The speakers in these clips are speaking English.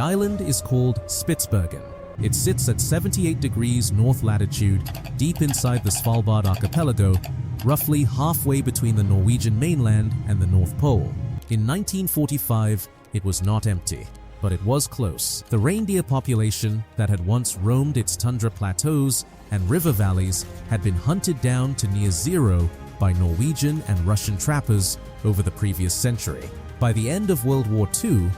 island is called Spitsbergen. It sits at 78 degrees north latitude, deep inside the Svalbard archipelago, roughly halfway between the Norwegian mainland and the North Pole. In 1945, it was not empty, but it was close. The reindeer population that had once roamed its tundra plateaus and river valleys had been hunted down to near zero by Norwegian and Russian trappers over the previous century. By the end of World War II,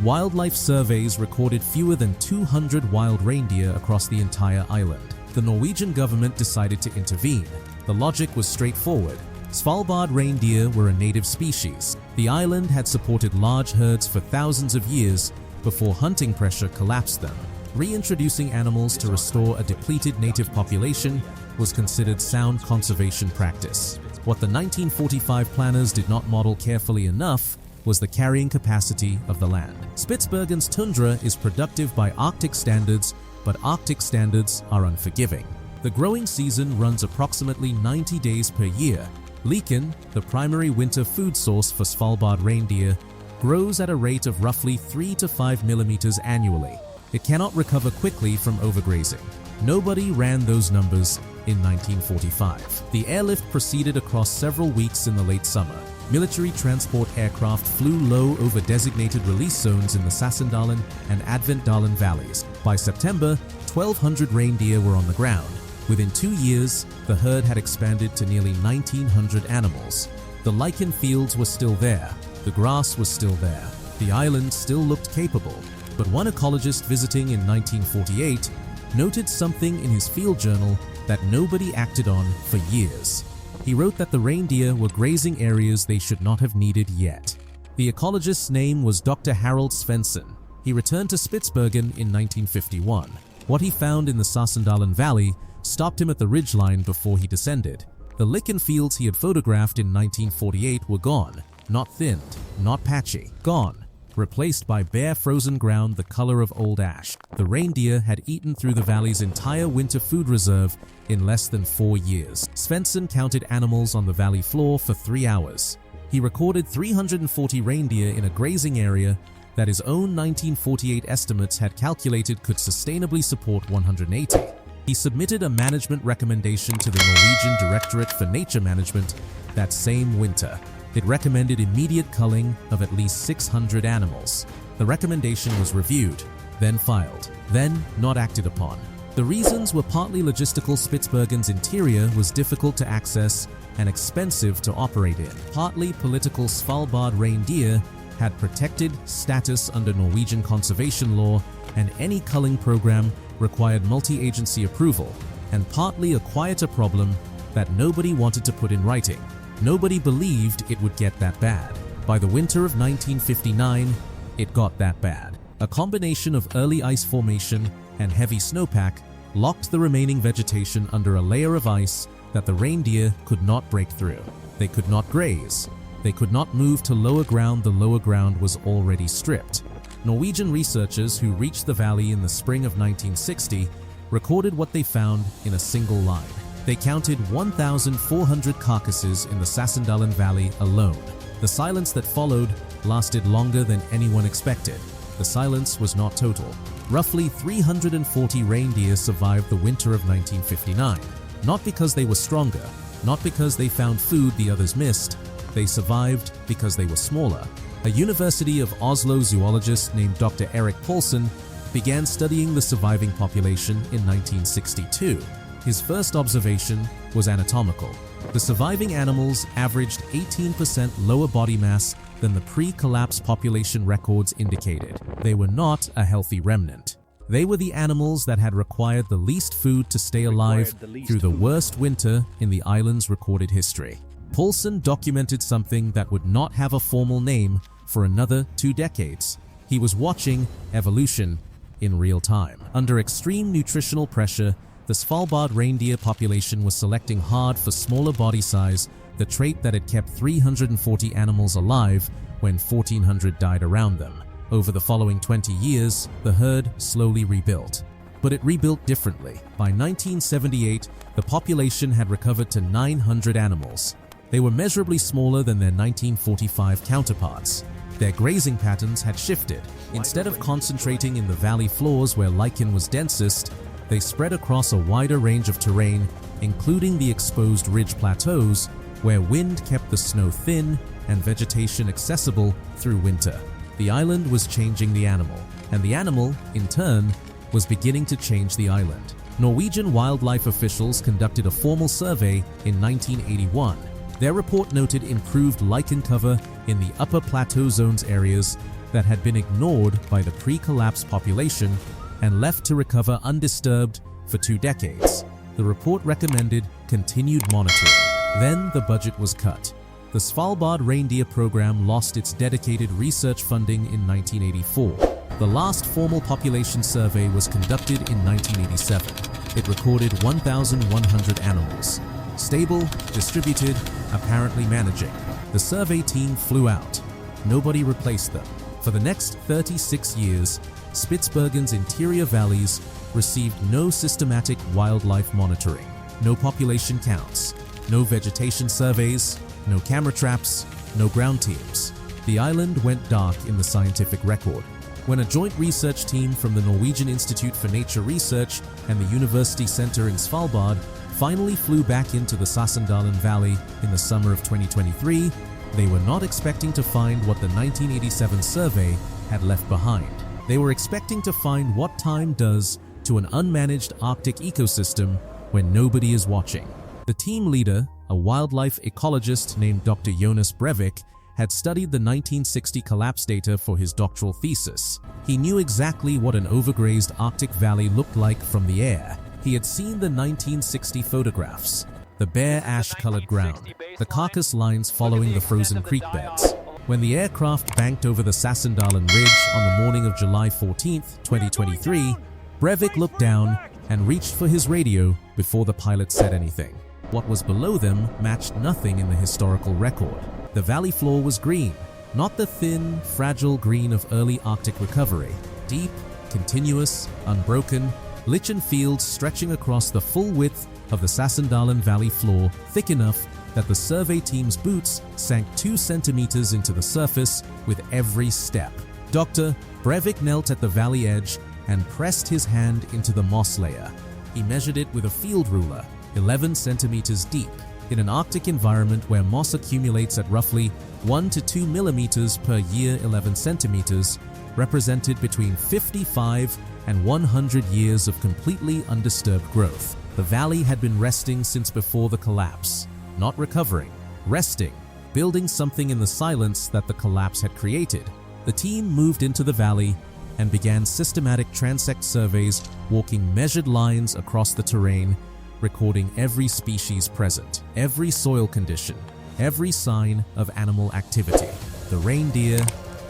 wildlife surveys recorded fewer than 200 wild reindeer across the entire island. The Norwegian government decided to intervene. The logic was straightforward. Svalbard reindeer were a native species. The island had supported large herds for thousands of years before hunting pressure collapsed them. Reintroducing animals to restore a depleted native population was considered sound conservation practice. What the 1945 planners did not model carefully enough was the carrying capacity of the land. Spitsbergen's tundra is productive by Arctic standards, but Arctic standards are unforgiving. The growing season runs approximately 90 days per year. Lichen, the primary winter food source for Svalbard reindeer, grows at a rate of roughly 3 to 5 millimeters annually. It cannot recover quickly from overgrazing. Nobody ran those numbers in 1945. The airlift proceeded across several weeks in the late summer. Military transport aircraft flew low over designated release zones in the Sassendalen and Airliftted valleys. By September, 1,200 reindeer were on the ground. Within 2 years, the herd had expanded to nearly 1,900 animals. The lichen fields were still there. The grass was still there. The island still looked capable. But one ecologist visiting in 1948 noted something in his field journal that nobody acted on for years. He wrote that the reindeer were grazing areas they should not have needed yet. The ecologist's name was Dr. Harald Svensson. He returned to Spitsbergen in 1951. What he found in the Sassendalen Valley stopped him at the ridgeline before he descended. The lichen fields he had photographed in 1948 were gone, not thinned, not patchy, gone, replaced by bare frozen ground the color of old ash. The reindeer had eaten through the valley's entire winter food reserve in less than 4 years. Svensson counted animals on the valley floor for 3 hours. He recorded 340 reindeer in a grazing area that his own 1948 estimates had calculated could sustainably support 180. He submitted a management recommendation to the Norwegian Directorate for Nature Management that same winter. It recommended immediate culling of at least 600 animals. The recommendation was reviewed, then filed, then not acted upon. The reasons were partly logistical. Spitsbergen's interior was difficult to access and expensive to operate in. Partly political. Svalbard reindeer had protected status under Norwegian conservation law, and any culling program required multi-agency approval. And partly a quieter problem that nobody wanted to put in writing. Nobody believed it would get that bad. By the winter of 1959, it got that bad. A combination of early ice formation and heavy snowpack locked the remaining vegetation under a layer of ice that the reindeer could not break through. They could not graze. They could not move to lower ground. The lower ground was already stripped. Norwegian researchers who reached the valley in the spring of 1960 recorded what they found in a single line. They counted 1,400 carcasses in the Sassendalen Valley alone. The silence that followed lasted longer than anyone expected. The silence was not total. Roughly 340 reindeer survived the winter of 1959. Not because they were stronger, not because they found food the others missed. They survived because they were smaller. A University of Oslo zoologist named Dr. Erik Poulsen began studying the surviving population in 1962. His first observation was anatomical. The surviving animals averaged 18% lower body mass than the pre-collapse population records indicated. They were not a healthy remnant. They were the animals that had required the least food to stay alive through the worst winter in the island's recorded history. Poulsen documented something that would not have a formal name for another 2 decades. He was watching evolution in real time. Under extreme nutritional pressure, the Svalbard reindeer population was selecting hard for smaller body size, the trait that had kept 340 animals alive when 1,400 died around them. Over the following 20 years, the herd slowly rebuilt. But it rebuilt differently. By 1978, the population had recovered to 900 animals. They were measurably smaller than their 1945 counterparts. Their grazing patterns had shifted. Instead of concentrating in the valley floors where lichen was densest, they spread across a wider range of terrain, including the exposed ridge plateaus, where wind kept the snow thin and vegetation accessible through winter. The island was changing the animal, and the animal, in turn, was beginning to change the island. Norwegian wildlife officials conducted a formal survey in 1981. Their report noted improved lichen cover in the upper plateau zones areas that had been ignored by the pre-collapse population and left to recover undisturbed for 2 decades. The report recommended continued monitoring. Then the budget was cut. The Svalbard Reindeer program lost its dedicated research funding in 1984. The last formal population survey was conducted in 1987. It recorded 1,100 animals. Stable, distributed, apparently managing. The survey team flew out. Nobody replaced them. For the next 36 years, Spitsbergen's interior valleys received no systematic wildlife monitoring, no population counts, no vegetation surveys, no camera traps, no ground teams. The island went dark in the scientific record. When a joint research team from the Norwegian Institute for Nature Research and the University Center in Svalbard finally flew back into the Sassendalen Valley in the summer of 2023, they were not expecting to find what the 1987 survey had left behind. They were expecting to find what time does to an unmanaged Arctic ecosystem when nobody is watching. The team leader, a wildlife ecologist named Dr. Jonas Breivik, had studied the 1960 collapse data for his doctoral thesis. He knew exactly what an overgrazed Arctic valley looked like from the air. He had seen the 1960 photographs, the bare ash-colored ground, the carcass lines following the frozen creek beds. When the aircraft banked over the Sassendalen Ridge on the morning of July 14, 2023, Breivik looked down and reached for his radio before the pilot said anything. What was below them matched nothing in the historical record. The valley floor was green, not the thin, fragile green of early Arctic recovery. Deep, continuous, unbroken, lichen fields stretching across the full width of the Sassendalen Valley floor, thick enough that the survey team's boots sank 2 centimeters into the surface with every step. Dr. Breivik knelt at the valley edge and pressed his hand into the moss layer. He measured it with a field ruler, 11 centimeters deep. In an Arctic environment where moss accumulates at roughly 1 to 2 millimeters per year, 11 centimeters represented between 55 and 100 years of completely undisturbed growth. The valley had been resting since before the collapse, not recovering, resting, building something in the silence that the collapse had created. The team moved into the valley and began systematic transect surveys, walking measured lines across the terrain, recording every species present, every soil condition, every sign of animal activity. The reindeer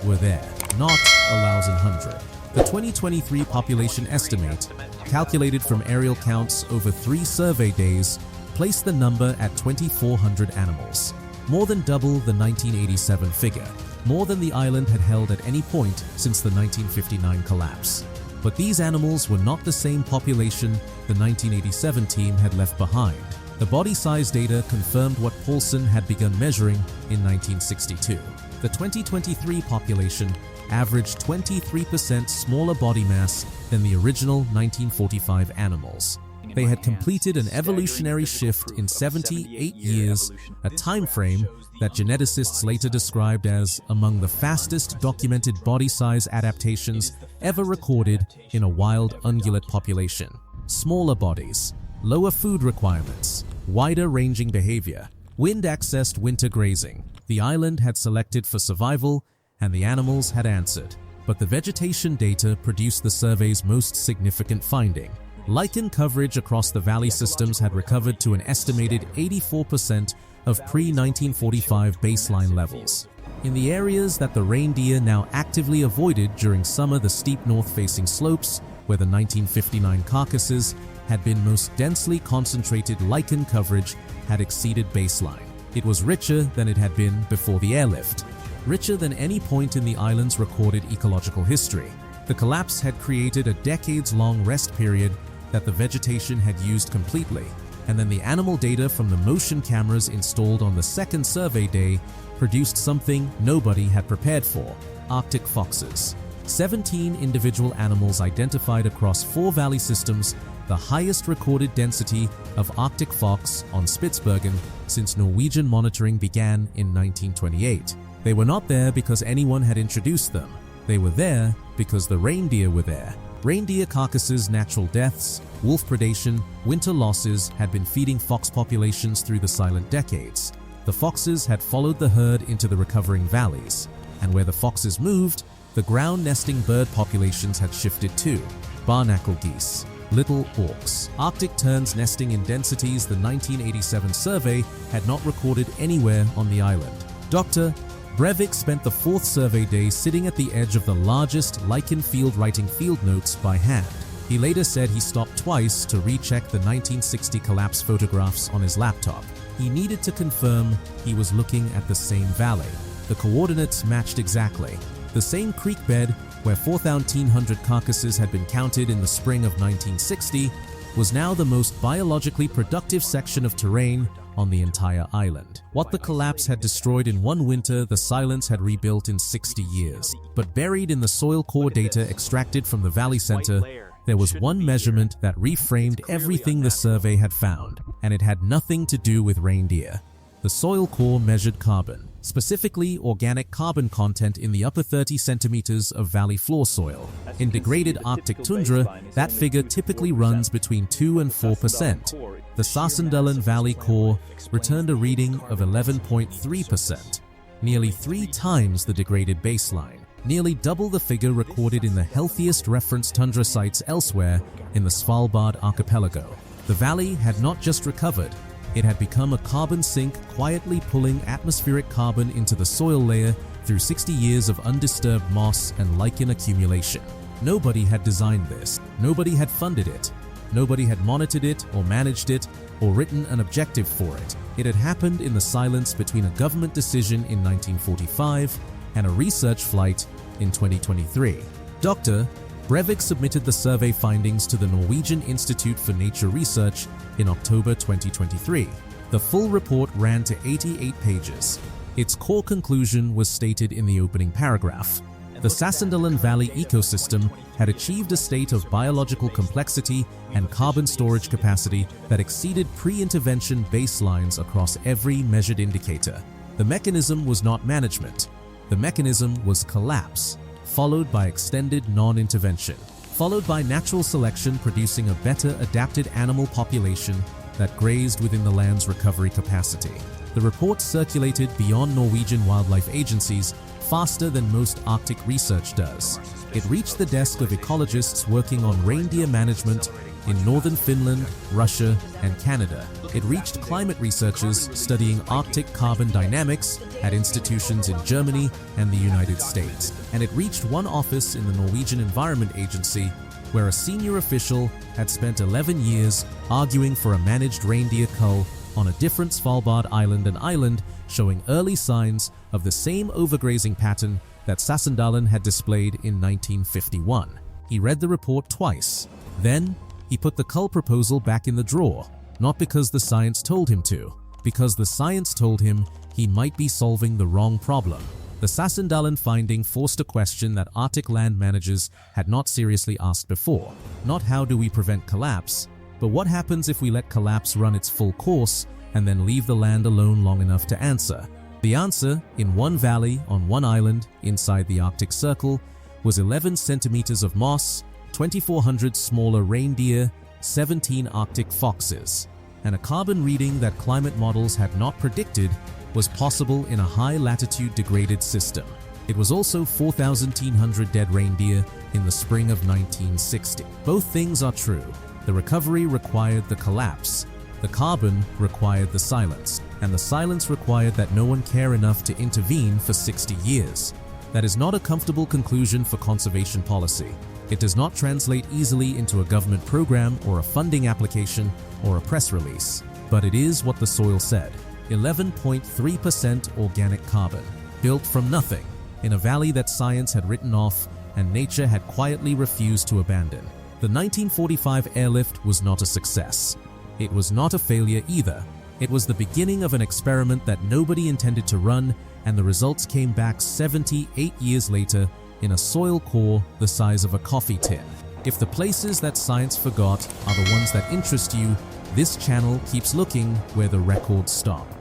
were there, not 1,100. The 2023 population estimate, calculated from aerial counts over 3 survey days, placed the number at 2,400 animals, more than double the 1987 figure, more than the island had held at any point since the 1959 collapse. But these animals were not the same population the 1987 team had left behind. The body size data confirmed what Paulson had begun measuring in 1962. The 2023 population averaged 23% smaller body mass than the original 1945 animals. They had completed an evolutionary shift in 78 years, a time frame that geneticists later described as among the fastest documented body size adaptations ever recorded in a wild ungulate population. Smaller bodies, lower food requirements, wider ranging behavior, wind-accessed winter grazing. The island had selected for survival, and the animals had answered. But the vegetation data produced the survey's most significant finding. Lichen coverage across the valley systems had recovered to an estimated 84% of pre-1945 baseline levels. In the areas that the reindeer now actively avoided during summer, the steep north-facing slopes, where the 1959 carcasses had been most densely concentrated, lichen coverage had exceeded baseline. It was richer than it had been before the airlift, richer than any point in the island's recorded ecological history. The collapse had created a decades-long rest period that the vegetation had used completely. And then the animal data from the motion cameras installed on the second survey day produced something nobody had prepared for: Arctic foxes. 17 individual animals identified across 4 valley systems, the highest recorded density of Arctic fox on Spitsbergen since Norwegian monitoring began in 1928. They were not there because anyone had introduced them. They were there because the reindeer were there. Reindeer carcasses, natural deaths, wolf predation, winter losses had been feeding fox populations through the silent decades. The foxes had followed the herd into the recovering valleys, and where the foxes moved, the ground-nesting bird populations had shifted too. Barnacle geese, little auks, Arctic terns nesting in densities the 1987 survey had not recorded anywhere on the island. Dr. Breivik spent the 4th survey day sitting at the edge of the largest lichen field writing field notes by hand. He later said he stopped twice to recheck the 1960 collapse photographs on his laptop. He needed to confirm he was looking at the same valley. The coordinates matched exactly. The same creek bed where 4,100 carcasses had been counted in the spring of 1960 was now the most biologically productive section of terrain on the entire island. What the collapse had destroyed in one winter, the silence had rebuilt in 60 years. But buried in the soil core data extracted from the valley center, there was one measurement that reframed everything the survey had found, and it had nothing to do with reindeer. The soil core measured carbon, specifically organic carbon content in the upper 30 centimeters of valley floor soil. In degraded Arctic tundra, that figure typically runs between 2 and 4%. The Sassendalen Valley core returned a reading of 11.3%, nearly 3 times the degraded baseline, nearly double the figure recorded in the healthiest reference tundra sites elsewhere in the Svalbard archipelago. The valley had not just recovered, it had become a carbon sink, quietly pulling atmospheric carbon into the soil layer through 60 years of undisturbed moss and lichen accumulation. Nobody had designed this. Nobody had funded it. Nobody had monitored it or managed it or written an objective for it. It had happened in the silence between a government decision in 1945 and a research flight in 2023. Dr. Breivik submitted the survey findings to the Norwegian Institute for Nature Research in October 2023. The full report ran to 88 pages. Its core conclusion was stated in the opening paragraph. The Sassendalen Valley ecosystem had achieved a state of biological complexity and carbon storage capacity that exceeded pre-intervention baselines across every measured indicator. The mechanism was not management. The mechanism was collapse, followed by extended non-intervention, followed by natural selection producing a better adapted animal population that grazed within the land's recovery capacity. The report circulated beyond Norwegian wildlife agencies faster than most Arctic research does. It reached the desk of ecologists working on reindeer management in northern Finland, Russia, and Canada. It reached climate researchers studying Arctic carbon dynamics at institutions in Germany and the United States. And it reached one office in the Norwegian Environment Agency where a senior official had spent 11 years arguing for a managed reindeer cull on a different Svalbard island, an island showing early signs of the same overgrazing pattern that Sassendalen had displayed in 1951. He read the report twice. Then, he put the cull proposal back in the drawer, not because the science told him to, because the science told him he might be solving the wrong problem. The Sassendalen finding forced a question that Arctic land managers had not seriously asked before. Not how do we prevent collapse, but what happens if we let collapse run its full course and then leave the land alone long enough to answer? The answer, in one valley on one island inside the Arctic Circle, was 11 centimeters of moss, 2,400 smaller reindeer, 17 Arctic foxes, and a carbon reading that climate models had not predicted was possible in a high-latitude degraded system. It was also 4,100 dead reindeer in the spring of 1960. Both things are true. The recovery required the collapse. The carbon required the silence. And the silence required that no one care enough to intervene for 60 years. That is not a comfortable conclusion for conservation policy. It does not translate easily into a government program or a funding application or a press release. But it is what the soil said. 11.3% organic carbon, built from nothing, in a valley that science had written off and nature had quietly refused to abandon. The 1945 airlift was not a success. It was not a failure either. It was the beginning of an experiment that nobody intended to run, and the results came back 78 years later in a soil core the size of a coffee tin. If the places that science forgot are the ones that interest you, this channel keeps looking where the records stop.